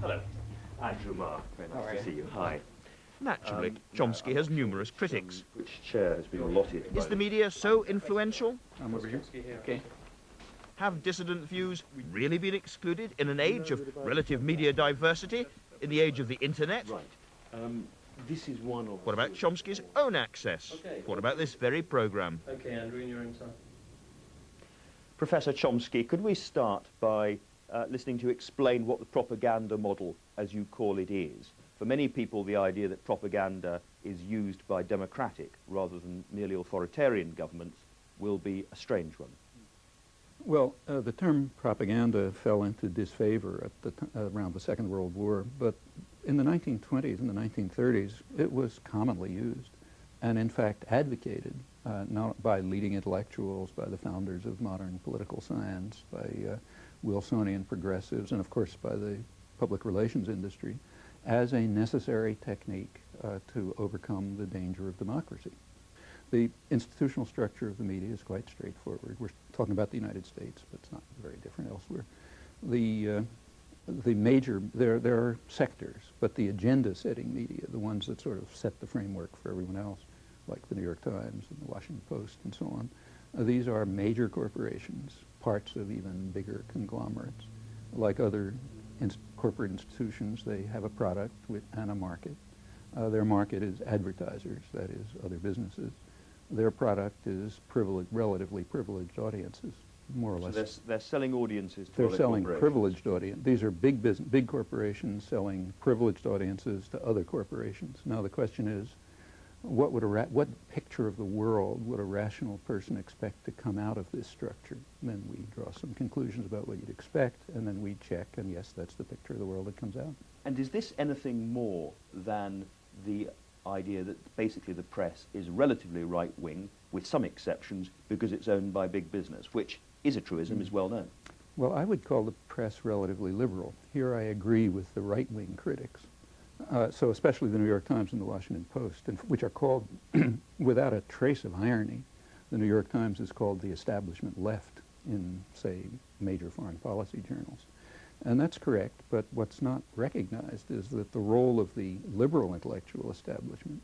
Hello. Andrew Marr. Very nice to see you. Hi. Naturally, Chomsky has numerous critics. Which chair has been allotted? Is the media so influential? I'm over here. Okay. Have dissident views really been excluded in an age of relative media diversity, in the age of the internet? Right. This is one of... What about Chomsky's own access? What about this very programme? Okay, Andrew, in your own time. Professor Chomsky, could we start by listening to you explain what the propaganda model, as you call it, is? For many people, the idea that propaganda is used by democratic rather than merely authoritarian governments will be a strange one. Well, the term propaganda fell into disfavor at around the Second World War, but in the 1920s and the 1930s, it was commonly used and, in fact, advocated not by leading intellectuals, by the founders of modern political science, by Wilsonian progressives, and, of course, by the public relations industry, as a necessary technique to overcome the danger of democracy. The institutional structure of the media is quite straightforward. We're talking about the United States, but it's not very different elsewhere. There are sectors, but the agenda-setting media, the ones that sort of set the framework for everyone else, like the New York Times and the Washington Post and so on, these are major corporations, parts of even bigger conglomerates. Like other corporate institutions, they have a product and a market. Their market is advertisers, that is, other businesses. Their product is relatively privileged audiences, more or less. So they're selling audiences to They're selling privileged audience. These are big corporations selling privileged audiences to other corporations. Now the question is, what picture of the world would a rational person expect to come out of this structure? And then we draw some conclusions about what you'd expect, and then we check, and yes, that's the picture of the world that comes out. And is this anything more than the idea that basically the press is relatively right-wing, with some exceptions, because it's owned by big business, which is a truism, is well known? Well, I would call the press relatively liberal. Here I agree with the right-wing critics. So especially the New York Times and the Washington Post, which are called, without a trace of irony, the New York Times is called the establishment left in, say, major foreign policy journals. And that's correct, but what's not recognized is that the role of the liberal intellectual establishment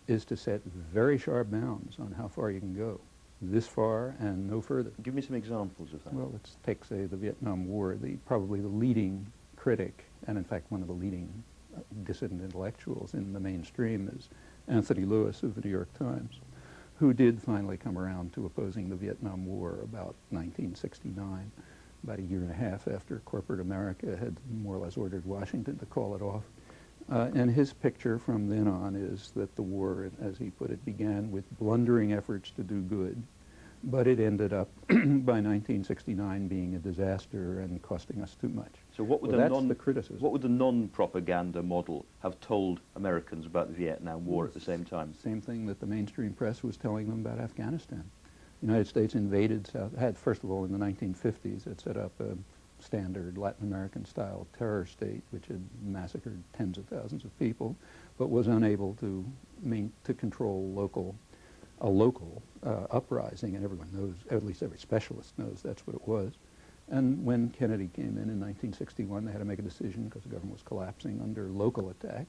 is to set very sharp bounds on how far you can go, this far and no further. Give me some examples of that. Well, let's take, say, the Vietnam War. Probably the leading critic, and in fact one of the leading dissident intellectuals in the mainstream, is Anthony Lewis of the New York Times, who did finally come around to opposing the Vietnam War about 1969, about a year and a half after corporate America had more or less ordered Washington to call it off. And his picture from then on is that the war, as he put it, began with blundering efforts to do good, but it ended up by 1969 being a disaster and costing us too much. So what would that's the criticism. What would the non-propaganda model have told Americans about the Vietnam War at the same time? Same thing that the mainstream press was telling them about Afghanistan. The United States invaded first of all, in the 1950s, it set up a standard Latin American-style terror state, which had massacred tens of thousands of people, but was unable to control a local uprising, and everyone knows, at least every specialist knows that's what it was. And when Kennedy came in 1961, they had to make a decision because the government was collapsing under local attack,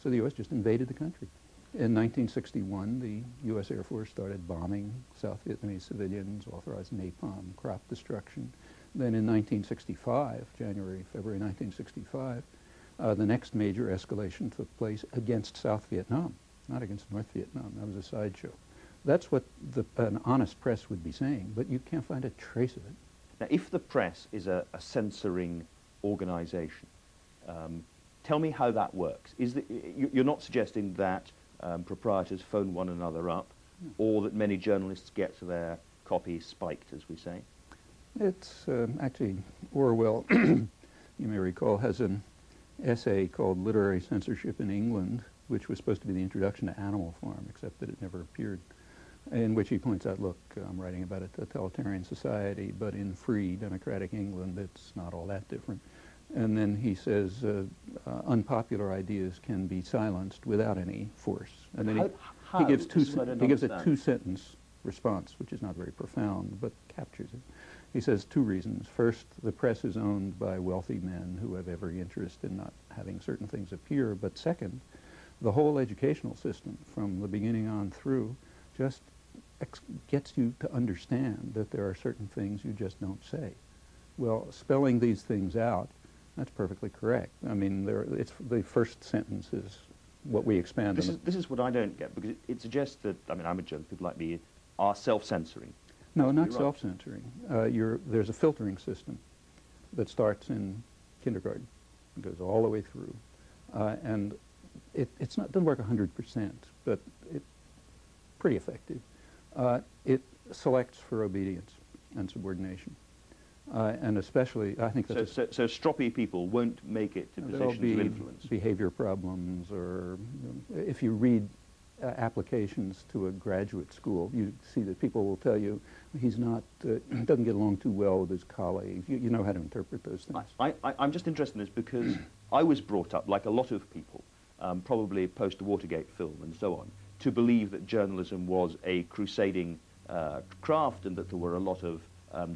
so the U.S. just invaded the country. In 1961, the U.S. Air Force started bombing South Vietnamese civilians, authorized napalm, crop destruction. Then in 1965, February 1965, the next major escalation took place against South Vietnam, not against North Vietnam. That was a sideshow. That's what an honest press would be saying, but you can't find a trace of it. Now, if the press is a censoring organization, tell me how that works. You're not suggesting that proprietors phone one another up, or that many journalists get their copy spiked, as we say? It's actually, Orwell, you may recall, has an essay called Literary Censorship in England, which was supposed to be the introduction to Animal Farm, except that it never appeared, in which he points out, look, I'm writing about a totalitarian society, but in free democratic England, it's not all that different. And then he says unpopular ideas can be silenced without any force. And then he gives a two-sentence response, which is not very profound, but captures it. He says two reasons. First, the press is owned by wealthy men who have every interest in not having certain things appear. But second, the whole educational system from the beginning on through just gets you to understand that there are certain things you just don't say. Well, spelling these things out, that's perfectly correct. I mean, it's the first sentence is what we expand on. This is what I don't get, because it suggests that, I mean, amateurs, people like me, are self-censoring. No, not self-censoring. There's a filtering system that starts in kindergarten. It goes all the way through. And it doesn't work 100%, but it's pretty effective. It selects for obedience and subordination. And especially, I think that's... So stroppy people won't make it to positions of influence. Behavior problems, or if you read applications to a graduate school, you see that people will tell you he's not, doesn't get along too well with his colleagues. You know how to interpret those things. I'm just interested in this because I was brought up, like a lot of people, probably post the Watergate film and so on, to believe that journalism was a crusading craft and that there were a lot of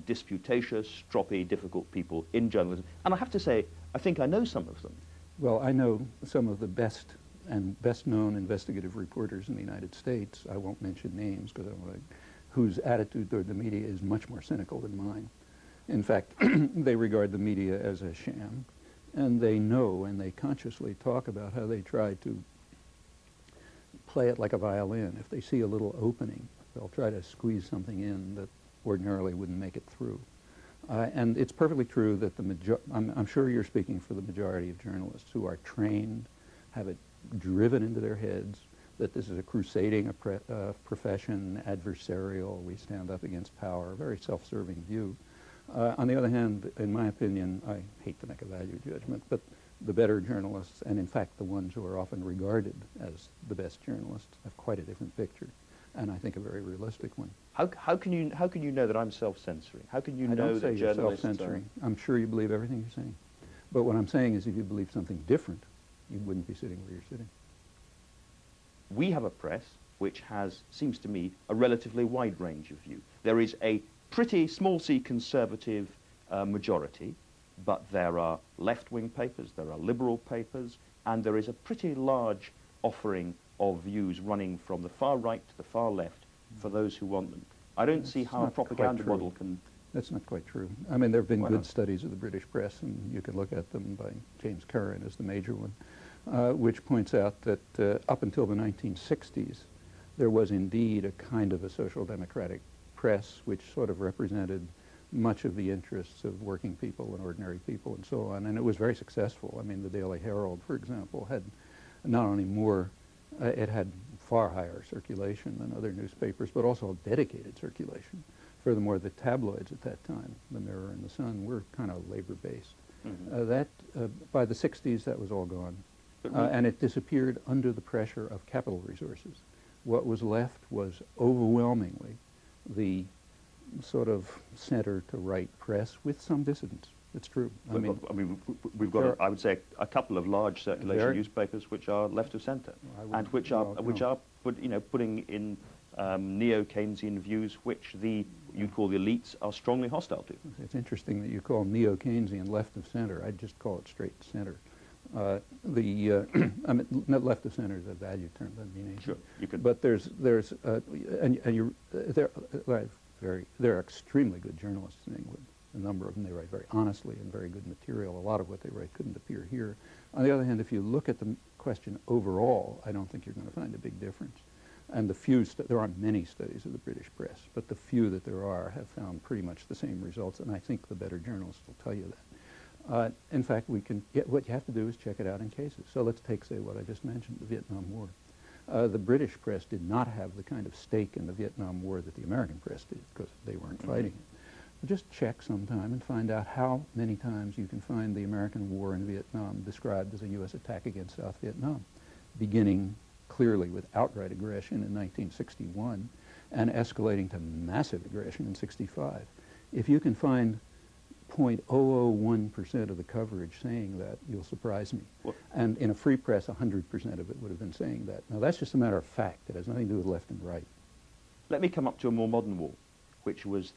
disputatious, stroppy, difficult people in journalism. And I have to say, I think I know some of them. Well, I know some of the best and best-known investigative reporters in the United States. I won't mention names because I don't want to, whose attitude toward the media is much more cynical than mine. In fact, they regard the media as a sham, and they know and they consciously talk about how they try to play it like a violin. If they see a little opening, they'll try to squeeze something in that ordinarily wouldn't make it through. And it's perfectly true that I'm sure you're speaking for the majority of journalists who are trained, have it driven into their heads that this is a crusading profession, adversarial, we stand up against power, a very self-serving view. On the other hand, in my opinion, I hate to make a value judgment, but the better journalists, and in fact the ones who are often regarded as the best journalists, have quite a different picture, and I think a very realistic one. How can you know that I'm self-censoring? How can you know don't say that you're journalists self-censoring. I'm sure you believe everything you're saying. But what I'm saying is if you believe something different, you wouldn't be sitting where you're sitting. We have a press which has, seems to me, a relatively wide range of view. There is a pretty small c conservative majority, but there are left-wing papers, there are liberal papers, and there is a pretty large offering of views running from the far right to the far left for those who want them. I don't see how a propaganda model can... That's not quite true. I mean, there have been Why good not? studies of the British press, and you can look at them by James Curran as the major one, which points out that up until the 1960s, there was indeed a kind of a social democratic press which sort of represented much of the interests of working people and ordinary people and so on, and it was very successful. I mean, the Daily Herald, for example, had not only more, it had far higher circulation than other newspapers, but also dedicated circulation. Furthermore, the tabloids at that time, the Mirror and the Sun, were kind of labor-based. Mm-hmm. By the 60s, that was all gone. And it disappeared under the pressure of capital resources. What was left was overwhelmingly the sort of center-to-right press with some dissidents. It's true. I mean, we've got, I would say, a couple of large circulation newspapers which are left of centre, and which are putting in neo-Keynesian views which you call the elites are strongly hostile to. It's interesting that you call neo-Keynesian left of center. I'd just call it straight center. I mean, left of center is a value term, doesn't mean anything. Sure, you could. But there are extremely good journalists in England. A number of them, they write very honestly and very good material. A lot of what they write couldn't appear here. On the other hand, if you look at the question overall, I don't think you're going to find a big difference. And the few, there aren't many studies of the British press, but the few that there are have found pretty much the same results, and I think the better journalists will tell you that. In fact, what you have to do is check it out in cases. So let's take, say, what I just mentioned, the Vietnam War. The British press did not have the kind of stake in the Vietnam War that the American press did, because they weren't fighting it. Just check sometime and find out how many times you can find the American war in Vietnam described as a U.S. attack against South Vietnam, beginning clearly with outright aggression in 1961 and escalating to massive aggression in 65. If you can find 0.001% of the coverage saying that, you'll surprise me. Well, and in a free press, 100% of it would have been saying that. Now, that's just a matter of fact. It has nothing to do with left and right. Let me come up to a more modern war, which was